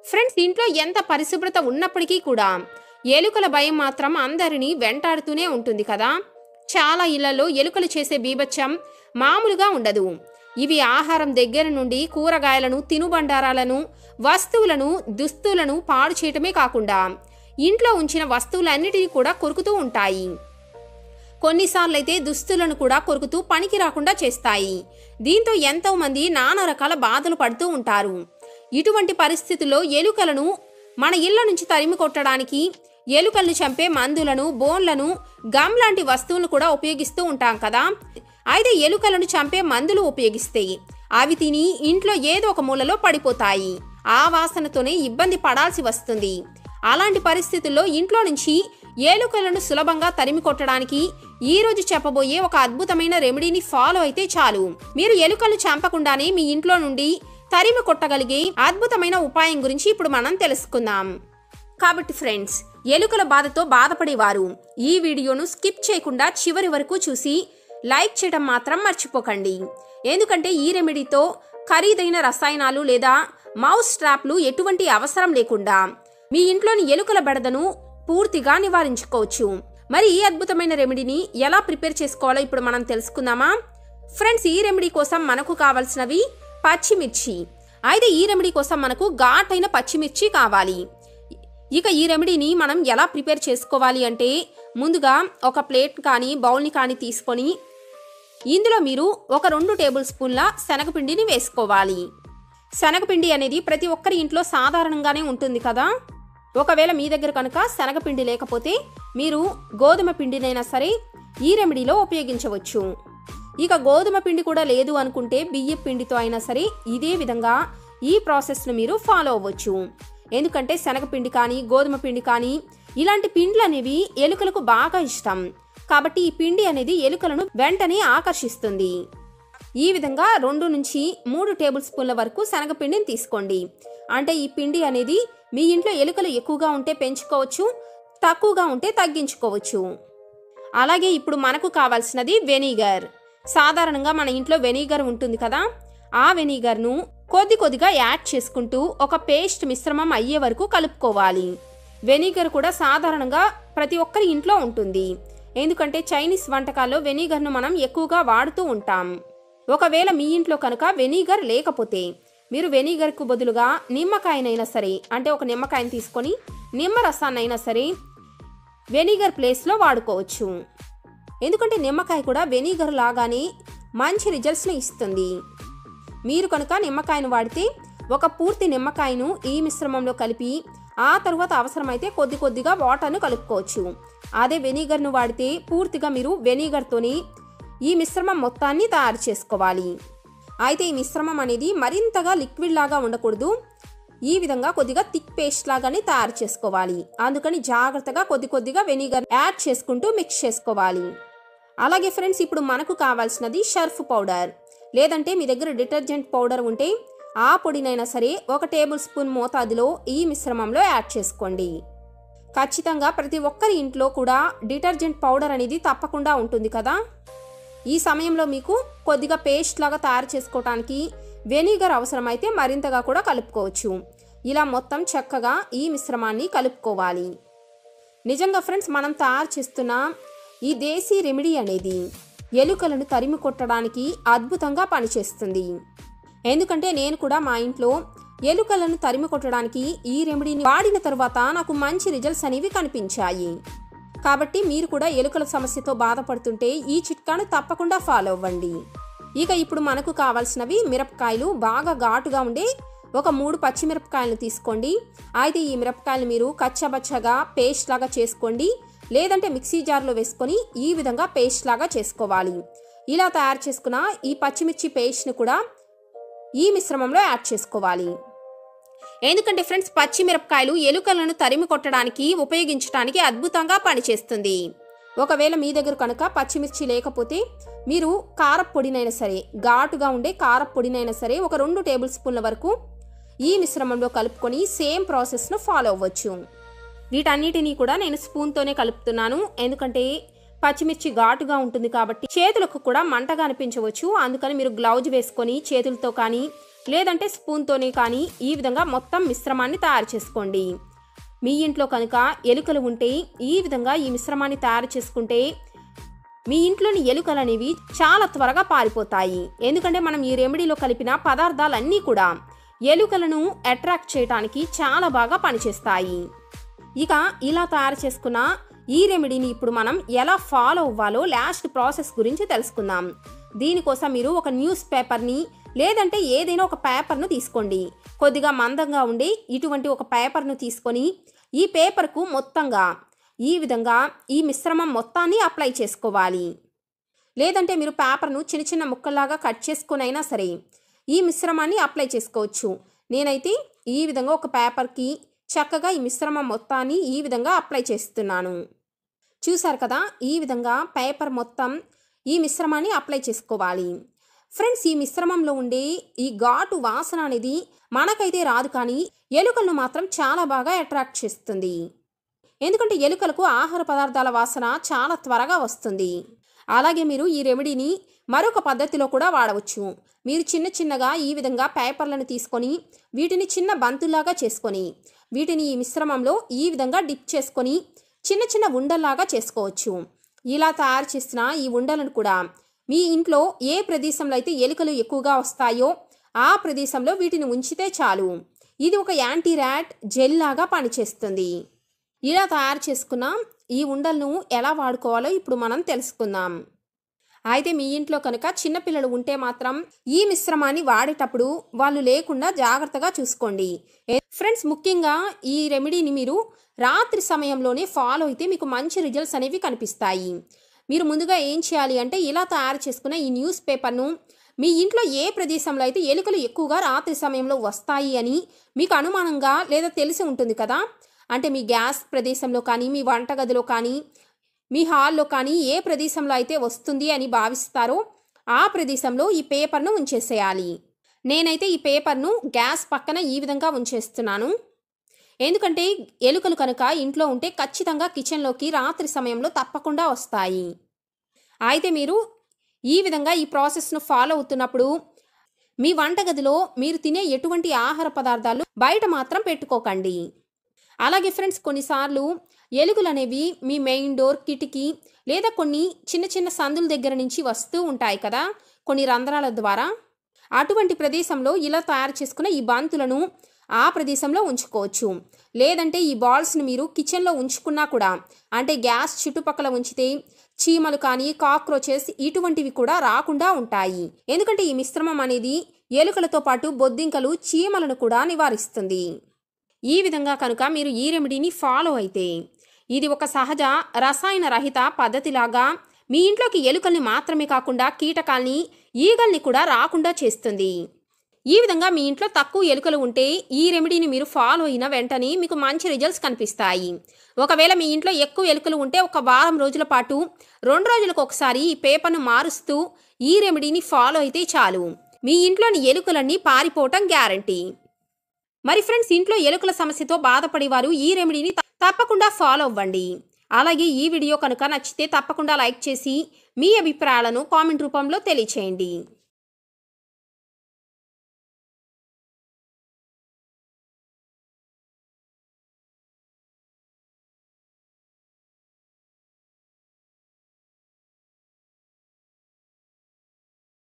Friends, ఇంట్లో ఎంత పరిశుభ్రత ఉన్నప్పటికీ కూడా ఎలుకల భయం మాత్రం అందరినీ వెంటాడుతూనే ఉంటుంది కదా. చాలా ఇళ్లలో ఎలుకలు చేసే బీభత్సం మామూలుగా ఉండదు. ఇవి ఆహారం దగ్గర నుండి కూరగాయలను, తినుబండారాలను, వస్తువులను, దుస్తులను పాడు చేయటమే కాకుండా ఇంట్లో ఉంచిన వస్తువులన్నిటినీ కూడా కొరుకుతూ ఉంటాయి. కొన్నిసార్లు అయితే దుస్తులను కూడా కొరుకుతూ పనికి రాకుండా చేస్తాయి. దీంతో ఎంతో మంది నానా రకాల బాధలు పడుతూ ఉంటారు. ఇటువంటి పరిస్థితుల్లో ఎలుకలను మన ఇళ్ల నుంచి తరిమి కొట్టడానికి ఎలుకలను చంపే మందులను, బోన్లను, గమ్ లాంటి వస్తువులను కూడా ఉపయోగిస్తూ ఉంటాం కదా. అయితే ఎలుకలను చంపే మందులు ఉపయోగిస్తే అవి తిని ఇంట్లో ఏదో ఒక మూలలో పడిపోతాయి. ఆ వాసనతోనే ఇబ్బంది పడాల్సి వస్తుంది. అలాంటి పరిస్థితుల్లో ఇంట్లో నుంచి ఎలుకలను సులభంగా తరిమి కొట్టడానికి ఈ రోజు చెప్పబోయే ఒక అద్భుతమైన రెమెడీని ఫాలో అయితే చాలు. మీరు ఎలుకలను చంపకుండానే మీ ఇంట్లో నుండి తరిమి కొట్టగలిగే అద్భుతమైన ఉపాయం గురించి ఇప్పుడు మనం తెలుసుకుందాం. కాబట్టి ఫ్రెండ్స్, ఎలుకల బాధతో బాధపడేవారు ఈ వీడియోను స్కిప్ చేయకుండా చివరి వరకు చూసి లైక్ చేయడం మాత్రం మర్చిపోకండి. ఎందుకంటే ఈ రెమెడీతో ఖరీదైన రసాయనాలు లేదా మౌస్ ట్రాప్లు ఎటువంటి అవసరం లేకుండా మీ ఇంట్లోని ఎలుకల బెడదను పూర్తిగా నివారించుకోవచ్చు. మరి ఈ అద్భుతమైన రెమెడీని ఎలా ప్రిపేర్ చేసుకోవాలో ఇప్పుడు మనం తెలుసుకుందామా. ఫ్రెండ్స్, ఈ రెమెడీ కోసం మనకు కావాల్సినవి పచ్చిమిర్చి. అయితే ఈ రెమెడీ కోసం మనకు ఘాటైన పచ్చిమిర్చి కావాలి. ఇక ఈ రెమెడీని మనం ఎలా ప్రిపేర్ చేసుకోవాలి అంటే, ముందుగా ఒక ప్లేట్ కానీ బౌల్ని కానీ తీసుకొని ఇందులో మీరు ఒక 2 టేబుల్ స్పూన్ల శనగపిండిని వేసుకోవాలి. శనగపిండి అనేది ప్రతి ఒక్కరి ఇంట్లో సాధారణంగానే ఉంటుంది కదా. ఒకవేళ మీ దగ్గర కనుక శనగపిండి లేకపోతే మీరు గోధుమ పిండినైనా సరే ఈ రెమెడీలో ఉపయోగించవచ్చు. ఇక గోధుమ పిండి కూడా లేదు అనుకుంటే బియ్యం పిండితో అయినా సరే ఇదే విధంగా ఈ ప్రాసెస్ను మీరు ఫాలో అవ్వచ్చు. ఎందుకంటే శనగపిండి కానీ గోధుమ పిండి కానీ ఇలాంటి పిండ్లు అనేవి ఎలుకలకు బాగా ఇష్టం. కాబట్టి ఈ పిండి అనేది ఎలుకలను వెంటనే ఆకర్షిస్తుంది. ఈ విధంగా 2 నుంచి 3 టేబుల్ స్పూన్ల వరకు శనగపిండిని తీసుకోండి. అంటే ఈ పిండి అనేది మీ ఇంట్లో ఎలుకలు ఎక్కువగా ఉంటే పెంచుకోవచ్చు, తక్కువగా ఉంటే తగ్గించుకోవచ్చు. అలాగే ఇప్పుడు మనకు కావాల్సినది వెనిగర్. సాధారణంగా మన ఇంట్లో వెనిగర్ ఉంటుంది కదా. ఆ వెనిగర్ను కొద్దిగా యాడ్ చేసుకుంటూ ఒక పేస్ట్ మిశ్రమం అయ్యే వరకు కలుపుకోవాలి. వెనిగర్ కూడా సాధారణంగా ప్రతి ఒక్కరి ఇంట్లో ఉంటుంది. ఎందుకంటే చైనీస్ వంటకాల్లో వెనిగర్ను మనం ఎక్కువగా వాడుతూ ఉంటాం. ఒకవేళ మీ ఇంట్లో కనుక వెనిగర్ లేకపోతే మీరు వెనిగర్కు బదులుగా నిమ్మకాయనైనా సరే, అంటే ఒక నిమ్మకాయని తీసుకొని నిమ్మరసాన్నైనా సరే వెనిగర్ ప్లేస్లో వాడుకోవచ్చు. ఎందుకంటే నిమ్మకాయ కూడా వెనిగర్ లాగానే మంచి రిజల్ట్స్ని ఇస్తుంది. మీరు కనుక నిమ్మకాయను వాడితే ఒక పూర్తి నిమ్మకాయను ఈ మిశ్రమంలో కలిపి ఆ తర్వాత అవసరమైతే కొద్దిగా వాటర్ను కలుపుకోవచ్చు. అదే వెనిగర్ను వాడితే పూర్తిగా మీరు వెనిగర్తోని ఈ మిశ్రమం మొత్తాన్ని తయారు చేసుకోవాలి. అయితే ఈ మిశ్రమం అనేది మరింతగా లిక్విడ్ లాగా ఉండకూడదు. ఈ విధంగా కొద్దిగా థిక్ పేస్ట్ లాగానే తయారు చేసుకోవాలి. అందుకని జాగ్రత్తగా కొద్దిగా వెనిగర్ యాడ్ చేసుకుంటూ మిక్స్ చేసుకోవాలి. అలాగే ఫ్రెండ్స్, ఇప్పుడు మనకు కావాల్సినది సర్ఫ్ పౌడర్, లేదంటే మీ దగ్గర డిటర్జెంట్ పౌడర్ ఉంటే ఆ పొడినైనా సరే 1 టేబుల్ స్పూన్ మోతాదులో ఈ మిశ్రమంలో యాడ్ చేసుకోండి. ఖచ్చితంగా ప్రతి ఒక్కరి ఇంట్లో కూడా డిటర్జెంట్ పౌడర్ అనేది తప్పకుండా ఉంటుంది కదా. ఈ సమయంలో మీకు కొద్దిగా పేస్ట్ లాగా తయారు చేసుకోవటానికి వెనిగర్ అవసరమైతే మరింతగా కూడా కలుపుకోవచ్చు. ఇలా మొత్తం చక్కగా ఈ మిశ్రమాన్ని కలుపుకోవాలి. నిజంగా ఫ్రెండ్స్, మనం తయారు చేస్తున్న ఈ దేశీ రెమెడీ అనేది ఎలుకలను తరిమి కొట్టడానికి అద్భుతంగా పనిచేస్తుంది. ఎందుకంటే నేను కూడా మా ఇంట్లో ఎలుకలను తరిమి కొట్టడానికి ఈ రెమెడీని వాడిన తర్వాత నాకు మంచి రిజల్ట్స్ అనేవి కనిపించాయి. కాబట్టి మీరు కూడా ఎలుకల సమస్యతో బాధపడుతుంటే ఈ చిట్కాను తప్పకుండా ఫాలో అవ్వండి. ఇక ఇప్పుడు మనకు కావాల్సినవి మిరపకాయలు. బాగా ఘాటుగా ఉండే ఒక 3 పచ్చిమిరపకాయలను తీసుకోండి. అయితే ఈ మిరపకాయలు మీరు కచ్చాబచ్చాగా పేస్ట్ లాగా చేసుకోండి, లేదంటే మిక్సీ జార్లో వేసుకొని ఈ విధంగా పేస్ట్ లాగా చేసుకోవాలి. ఇలా తయారు చేసుకున్న ఈ పచ్చిమిర్చి పేస్ట్ని కూడా ఈ మిశ్రమంలో యాడ్ చేసుకోవాలి. ఎందుకంటే ఫ్రెండ్స్, పచ్చిమిరపకాయలు ఎలుకలను తరిమి కొట్టడానికి ఉపయోగించడానికి అద్భుతంగా పనిచేస్తుంది. ఒకవేళ మీ దగ్గర కనుక పచ్చిమిర్చి లేకపోతే మీరు కారపొడినైనా సరే, ఘాటుగా ఉండే కారపొడినైనా సరే ఒక 2 టేబుల్ స్పూన్ల వరకు ఈ మిశ్రమంలో కలుపుకొని సేమ్ ప్రాసెస్ను ఫాలో అవ్వచ్చు. వీటన్నిటినీ కూడా నేను స్పూన్తోనే కలుపుతున్నాను. ఎందుకంటే పచ్చిమిర్చి ఘాటుగా ఉంటుంది కాబట్టి చేతులకు కూడా మంటగా అనిపించవచ్చు. అందుకని మీరు గ్లౌజ్ వేసుకొని చేతులతో కానీ లేదంటే స్పూన్తోనే కానీ ఈ విధంగా మొత్తం మిశ్రమాన్ని తయారు చేసుకోండి. మీ ఇంట్లో కనుక ఎలుకలు ఉంటే ఈ విధంగా ఈ మిశ్రమాన్ని తయారు చేసుకుంటే మీ ఇంట్లోని ఎలుకలు అనేవి చాలా త్వరగా పారిపోతాయి. ఎందుకంటే మనం ఈ రెమెడీలో కలిపిన పదార్థాలన్నీ కూడా ఎలుకలను అట్రాక్ట్ చేయడానికి చాలా బాగా పనిచేస్తాయి. ఇక ఇలా తయారు చేసుకున్న ఈ రెమెడీని ఇప్పుడు మనం ఎలా ఫాలో అవ్వాలో లాస్ట్ ప్రాసెస్ గురించి తెలుసుకుందాం. దీనికోసం మీరు ఒక న్యూస్ పేపర్ని లేదంటే ఏదైనా ఒక పేపర్ను తీసుకోండి. కొద్దిగా మందంగా ఉండే ఇటువంటి ఒక పేపర్ను తీసుకొని ఈ పేపర్కు మొత్తంగా ఈ విధంగా ఈ మిశ్రమం మొత్తాన్ని అప్లై చేసుకోవాలి. లేదంటే మీరు పేపర్ను చిన్న చిన్న ముక్కల్లాగా కట్ చేసుకునైనా సరే ఈ మిశ్రమాన్ని అప్లై చేసుకోవచ్చు. నేనైతే ఈ విధంగా ఒక పేపర్కి చక్కగా ఈ మిశ్రమం మొత్తాన్ని ఈ విధంగా అప్లై చేస్తున్నాను. చూసారు కదా, ఈ విధంగా పేపర్ మొత్తం ఈ మిశ్రమాన్ని అప్లై చేసుకోవాలి. ఫ్రెండ్స్, ఈ మిశ్రమంలో ఉండే ఈ ఘాటు వాసన అనేది మనకైతే రాదు, కానీ ఎలుకలను మాత్రం చాలా బాగా అట్రాక్ట్ చేస్తుంది. ఎందుకంటే ఎలుకలకు ఆహార పదార్థాల వాసన చాలా త్వరగా వస్తుంది. అలాగే మీరు ఈ రెమెడీని మరొక పద్ధతిలో కూడా వాడవచ్చు. మీరు చిన్న చిన్నగా ఈ విధంగా పేపర్లను తీసుకొని వీటిని చిన్న బంతుల్లాగా చేసుకొని వీటిని ఈ మిశ్రమంలో ఈ విధంగా డిప్ చేసుకొని చిన్న చిన్న ఉండల్లాగా చేసుకోవచ్చు. ఇలా తయారు చేసిన ఈ ఉండలను కూడా మీ ఇంట్లో ఏ ప్రదేశంలో అయితే ఎలుకలు ఎక్కువగా వస్తాయో ఆ ప్రదేశంలో వీటిని ఉంచితే చాలు. ఇది ఒక యాంటీ ర్యాట్ జెల్ లాగా పనిచేస్తుంది. ఇలా తయారు చేసుకున్న ఈ ఉండలను ఎలా వాడుకోవాలో ఇప్పుడు మనం తెలుసుకుందాం. అయితే మీ ఇంట్లో కనుక చిన్నపిల్లలు ఉంటే మాత్రం ఈ మిశ్రమాన్ని వాడేటప్పుడు వాళ్ళు లేకుండా జాగ్రత్తగా చూసుకోండి. ఫ్రెండ్స్, ముఖ్యంగా ఈ రెమెడీని మీరు రాత్రి సమయంలోనే ఫాలో అయితే మీకు మంచి రిజల్ట్స్ అనేవి కనిపిస్తాయి. మీరు ముందుగా ఏం చేయాలి అంటే ఇలా తయారు చేసుకున్న ఈ న్యూస్ పేపర్ను మీ ఇంట్లో ఏ ప్రదేశంలో అయితే ఎలుకలు ఎక్కువగా రాత్రి సమయంలో వస్తాయి అని మీకు అనుమానంగా లేదా తెలిసి ఉంటుంది కదా, అంటే మీ గ్యాస్ ప్రదేశంలో కానీ మీ వంటగదిలో కానీ మీ హాల్లో కానీ ఏ ప్రదేశంలో అయితే వస్తుంది అని భావిస్తారో ఆ ప్రదేశంలో ఈ పేపర్ను ఉంచేసేయాలి. నేనైతే ఈ పేపర్ను గ్యాస్ పక్కన ఈ విధంగా ఉంచేస్తున్నాను. ఎందుకంటే ఎలుకలు కనుక ఇంట్లో ఉంటే ఖచ్చితంగా కిచెన్లోకి రాత్రి సమయంలో తప్పకుండా వస్తాయి. అయితే మీరు ఈ విధంగా ఈ ప్రాసెస్ను ఫాలో అవుతున్నప్పుడు మీ వంటగదిలో మీరు తినే ఎటువంటి ఆహార పదార్థాలు బయట మాత్రం పెట్టుకోకండి. అలాగే ఫ్రెండ్స్, కొన్నిసార్లు ఎలుకలు అనేవి మీ మెయిన్ డోర్, కిటికీ లేదా కొన్ని చిన్న చిన్న సందుల దగ్గర నుంచి వస్తూ ఉంటాయి కదా, కొన్ని రంధ్రాల ద్వారా. అటువంటి ప్రదేశంలో ఇలా తయారు చేసుకున్న ఈ బంతులను ఆ ప్రదేశంలో ఉంచుకోవచ్చు. లేదంటే ఈ బాల్స్ని మీరు కిచెన్లో ఉంచుకున్నా కూడా, అంటే గ్యాస్ చుట్టుపక్కల ఉంచితే చీమలు కానీ కాక్రోచెస్ ఇటువంటివి కూడా రాకుండా ఉంటాయి. ఎందుకంటే ఈ మిశ్రమం అనేది ఎలుకలతో పాటు బొద్దింకలు, చీమలను కూడా నివారిస్తుంది. ఈ విధంగా కనుక మీరు ఈ రెమెడీని ఫాలో అయితే ఇది ఒక సహజ రసాయన రహిత పద్ధతిలాగా మీ ఇంట్లోకి ఎలుకల్ని మాత్రమే కాకుండా కీటకాల్ని, ఈగల్ని కూడా రాకుండా చేస్తుంది. ఈ విధంగా మీ ఇంట్లో తక్కువ ఎలుకలు ఉంటే ఈ రెమెడీని మీరు ఫాలో అయిన వెంటనే మీకు మంచి రిజల్ట్స్ కనిపిస్తాయి. ఒకవేళ మీ ఇంట్లో ఎక్కువ ఎలుకలు ఉంటే ఒక వారం రోజుల పాటు 2 రోజులకు ఒకసారి ఈ పేపర్ను మారుస్తూ ఈ రెమెడీని ఫాలో అయితే చాలు, మీ ఇంట్లోని ఎలుకలన్నీ పారిపోవటం గ్యారంటీ. మరి ఫ్రెండ్స్, ఇంట్లో ఎలుకల సమస్యతో బాధపడేవారు ఈ రెమెడీని తప్పకుండా ఫాలో అవ్వండి. అలాగే ఈ వీడియో కనుక నచ్చితే తప్పకుండా లైక్ చేసి మీ అభిప్రాయాలను కామెంట్ రూపంలో తెలియచేయండి.